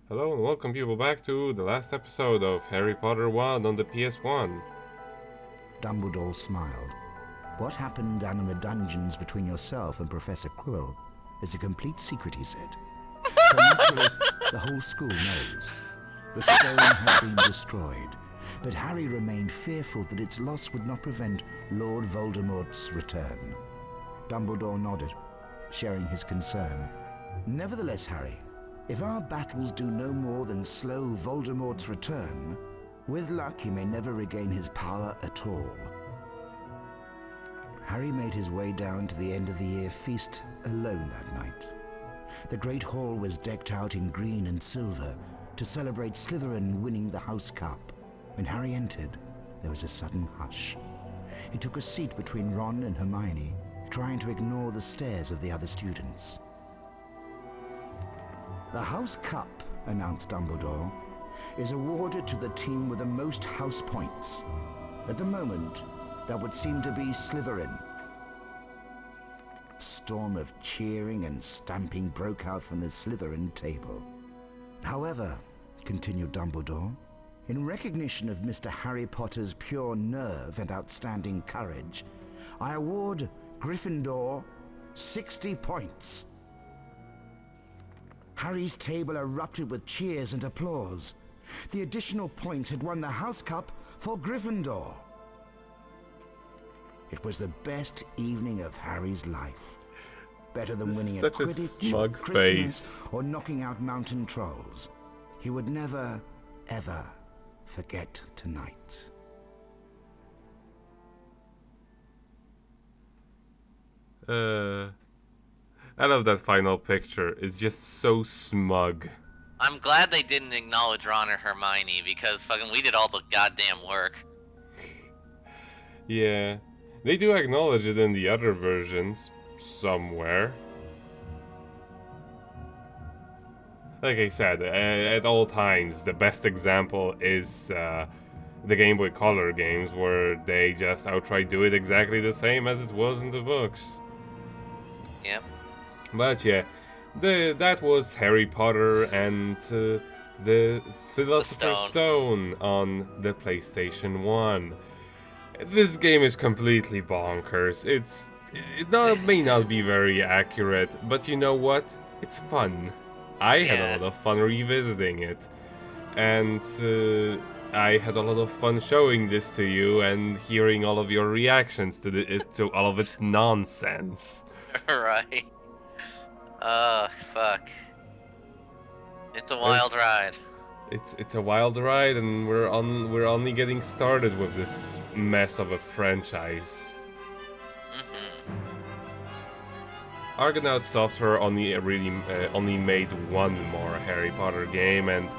Hello and welcome people back to the last episode of Harry Potter 1 on the PS1. Dumbledore smiled. What happened down in the dungeons between yourself and Professor Quirrell is a complete secret, he said. So naturally, the whole school knows. The stone had been destroyed, but Harry remained fearful that its loss would not prevent Lord Voldemort's return. Dumbledore nodded, sharing his concern. Nevertheless, Harry, if our battles do no more than slow Voldemort's return, with luck he may never regain his power at all. Harry made his way down to the end of the year feast alone that night. The Great Hall was decked out in green and silver to celebrate Slytherin winning the House Cup. When Harry entered, there was a sudden hush. He took a seat between Ron and Hermione, trying to ignore the stares of the other students. The House Cup, announced Dumbledore, is awarded to the team with the most house points. At the moment, that would seem to be Slytherin. A storm of cheering and stamping broke out from the Slytherin table. However, continued Dumbledore, in recognition of Mr. Harry Potter's pure nerve and outstanding courage, I award Gryffindor 60 points. Harry's table erupted with cheers and applause. The additional point had won the House Cup for Gryffindor. It was the best evening of Harry's life. Better than winning Such a Quidditch, smug Christmas, face. or knocking out mountain trolls. He would never, ever forget tonight. I love that final picture. It's just so smug. I'm glad they didn't acknowledge Ron or Hermione because fucking we did all the goddamn work. Yeah, they do acknowledge it in the other versions somewhere. Like I said, at all times, the best example is the Game Boy Color games, where they just outright do it exactly the same as it was in the books. Yep. But yeah, that was Harry Potter and the Philosopher's Stone on the PlayStation 1. This game is completely bonkers. It may not be very accurate, but you know what? It's fun. I had a lot of fun revisiting it, and I had a lot of fun showing this to you and hearing all of your reactions to all of its nonsense. Right. Fuck. It's a wild ride. It's a wild ride, and we're only getting started with this mess of a franchise. Argonaut Software only made one more Harry Potter game, and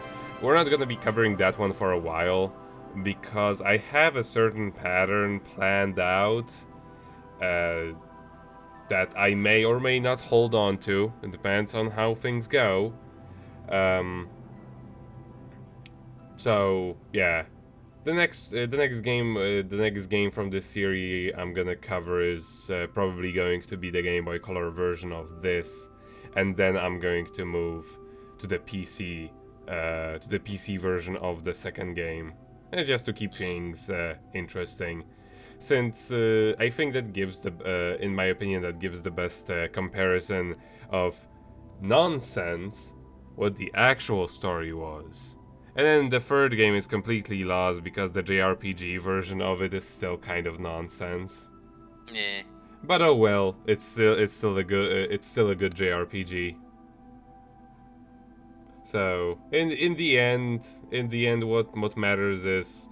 we're not gonna be covering that one for a while because I have a certain pattern planned out that I may or may not hold on to. It depends on how things go. So yeah, the next game from this series I'm gonna cover is probably going to be the Game Boy Color version of this, and then I'm going to move to the PC version of the second game, just to keep things interesting. Since I think that gives in my opinion, that gives the best comparison of nonsense, what the actual story was. And then the third game is completely lost because the JRPG version of it is still kind of nonsense. Yeah. But oh well, it's still a good JRPG. So in the end, what matters is,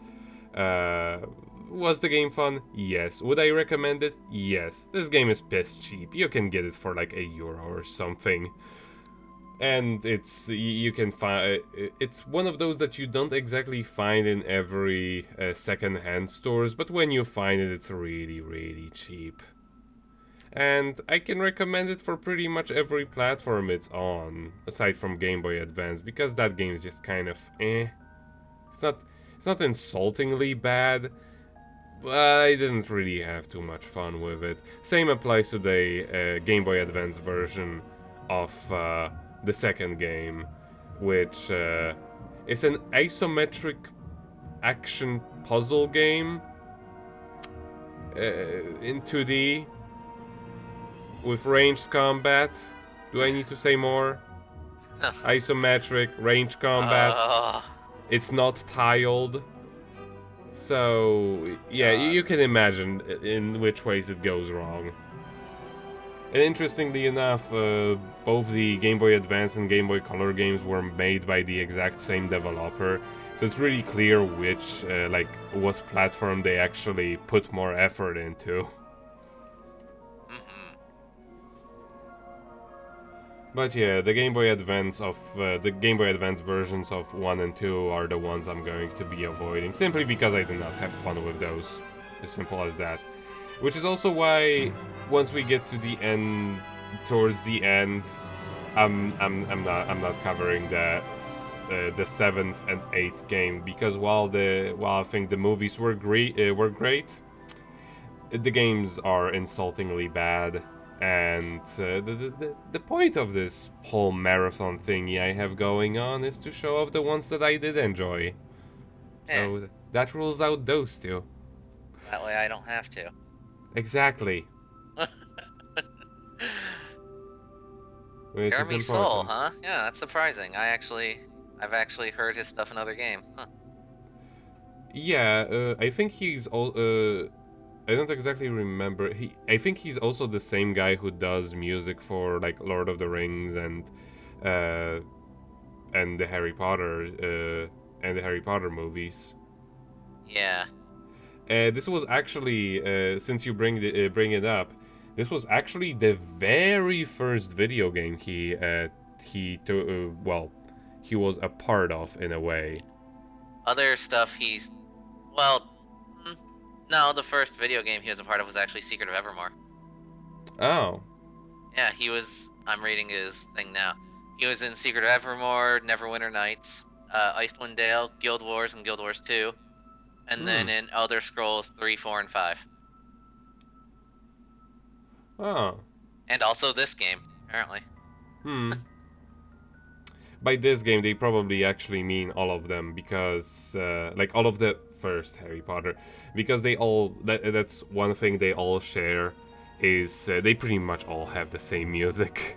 was the game fun? Yes. Would I recommend it? Yes. This game is piss cheap. You can get it for like €1 or something. And you can find it's one of those that you don't exactly find in every second-hand stores, but when you find it, it's really, really cheap. And I can recommend it for pretty much every platform it's on, aside from Game Boy Advance, because that game is just kind of eh. It's not insultingly bad, but I didn't really have too much fun with it. Same applies to the Game Boy Advance version of the second game. which is an isometric action puzzle game in 2D with ranged combat. Do I need to say more? Isometric, ranged combat. It's not tiled. So, yeah, you can imagine in which ways it goes wrong. And interestingly enough, both the Game Boy Advance and Game Boy Color games were made by the exact same developer. So it's really clear which, what platform they actually put more effort into. But yeah, the Game Boy Advance versions of 1 and 2 are the ones I'm going to be avoiding, simply because I do not have fun with those. As simple as that. Which is also why once we get to the end, towards the end, I'm not covering the 7th and 8th game, because while I think the movies were great, the games are insultingly bad. And the point of this whole marathon thingy I have going on is to show off the ones that I did enjoy. So that rules out those two. That way I don't have to. Exactly. Jeremy Soule, huh? Yeah, that's surprising. I've actually heard his stuff in other games. Huh. Yeah, I think he's all. I don't exactly remember. I think he's also the same guy who does music for like Lord of the Rings and the Harry Potter movies. Yeah. This was actually, since you bring it up, this was actually the very first video game he was a part of in a way. Other stuff no, the first video game he was a part of was actually Secret of Evermore. Oh. Yeah, I'm reading his thing now. He was in Secret of Evermore, Neverwinter Nights, Icewind Dale, Guild Wars, and Guild Wars 2. And then in Elder Scrolls 3, 4, and 5. Oh. And also this game, apparently. By this game, they probably actually mean all of them, because, all of the first Harry Potter, because they all, that's one thing they all share, is they pretty much all have the same music.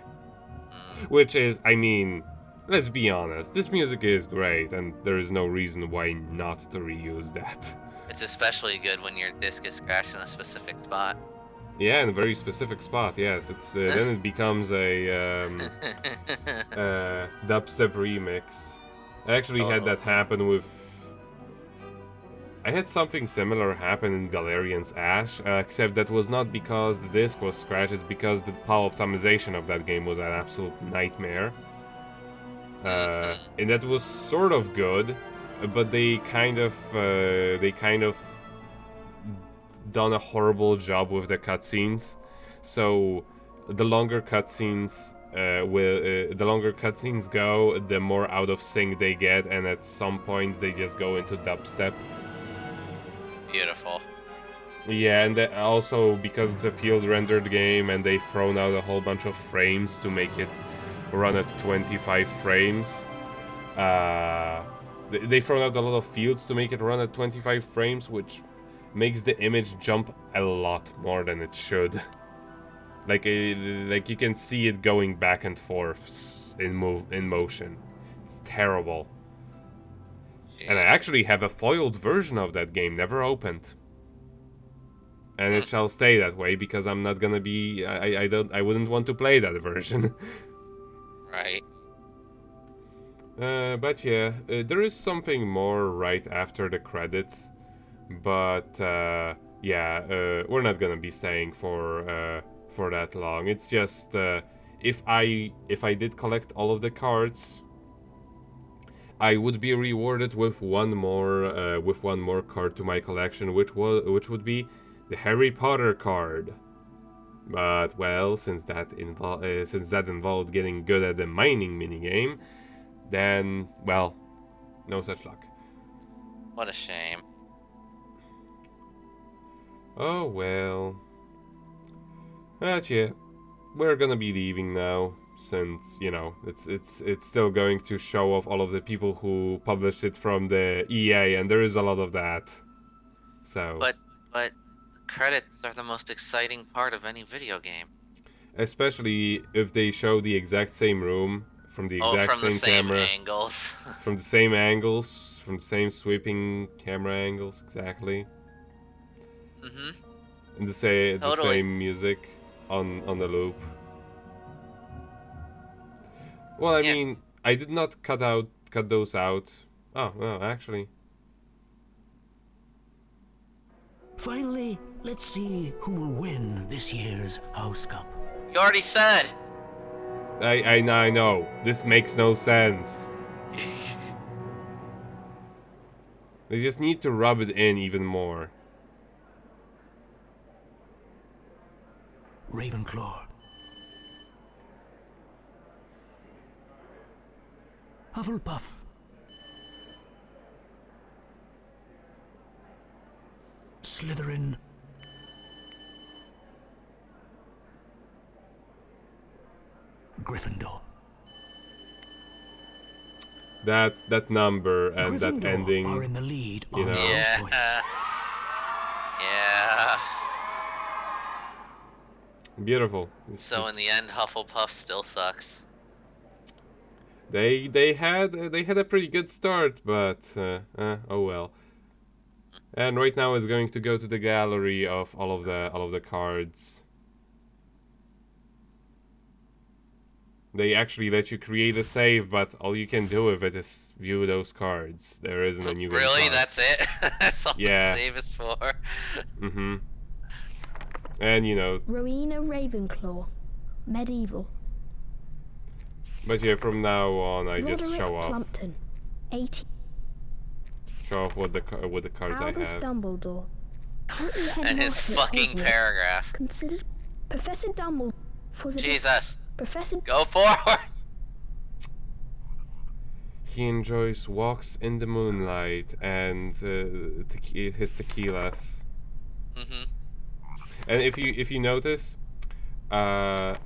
Which is, I mean, let's be honest, this music is great, and there is no reason why not to reuse that. It's especially good when your disc is scratched in a specific spot. Yeah, in a very specific spot, yes. It's then it becomes a dubstep remix. I actually had that happen with... I had something similar happen in Galarian's Ash, except that was not because the disc was scratched, it's because the PAL optimization of that game was an absolute nightmare. And that was sort of good, but they kind of done a horrible job with the cutscenes. So the longer cutscenes go, the more out of sync they get, and at some points they just go into dubstep. Beautiful. Yeah, and also because it's a field rendered game and they've thrown out a whole bunch of frames to make it run at 25 frames. They've thrown out a lot of fields to make it run at 25 frames, which makes the image jump a lot more than it should. Like you can see it going back and forth in motion. It's terrible. Jeez. And I actually have a foiled version of that game, never opened. And it shall stay that way because I'm not gonna be. I wouldn't want to play that version. Right. But yeah, there is something more right after the credits. But we're not gonna be staying for that long. It's just if I did collect all of the cards, I would be rewarded with one more card to my collection, which would be the Harry Potter card. But well, since that involved getting good at the mining minigame, then well, no such luck. What a shame. Oh well. But yeah, we're gonna be leaving now. since you know it's still going to show off all of the people who published it from the EA, and there is a lot of that. So, But the credits are the most exciting part of any video game. especially if they show the exact same room from the Oh, exact from the same same camera, angles. from the same angles, from the same sweeping camera angles, exactly, Mhm. and the Totally. same music on the loop. Well, I Yeah. mean, I did not cut those out. Oh no, actually, Finally, let's see who will win this year's House Cup. You already said. I know this makes no sense. They just need to rub it in even more. Ravenclaw. Hufflepuff. Slytherin. Gryffindor. That number and that Gryffindor ending, are in the lead you on know. both Yeah. points. Yeah. Beautiful. It's So just- in the end, Hufflepuff still sucks. they had a pretty good start, but oh well. And right now it's going to go to the gallery of all of the cards. They actually let you create a save, but all you can do with it is view those cards. There isn't a new game Really? plus. That's it? That's all Yeah. the save is for? Mm-hmm. And you know, Rowena Ravenclaw, medieval. but yeah, from now on I just Roderick show off Plumpton, 80. what the cards Albus I have. Dumbledore, currently And headmaster his at fucking Hogwarts, paragraph. considered Professor Dumbledore for the Jesus. Professor Go forward! He enjoys walks in the moonlight and his tequilas. Mm-hmm. And if you notice, here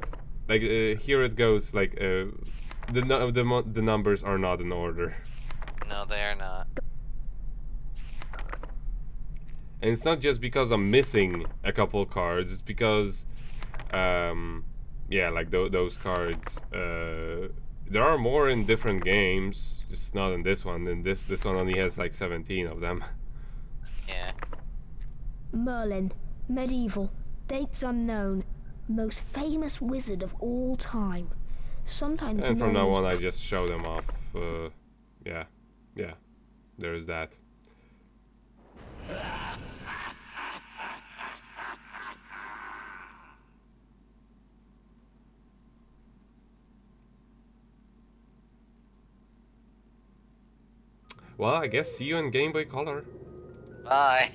it goes. Like the numbers are not in order, No, they are not. and it's not just because I'm missing a couple cards. It's because, yeah, like those cards. There are more in different games, just not in this one. And this one only has like 17 of them. Yeah. Merlin, medieval, dates unknown, most famous wizard of all time. Sometimes And from known now as on, I just show them off. Yeah, there is that. Well, I guess see you in Game Boy Color. Bye.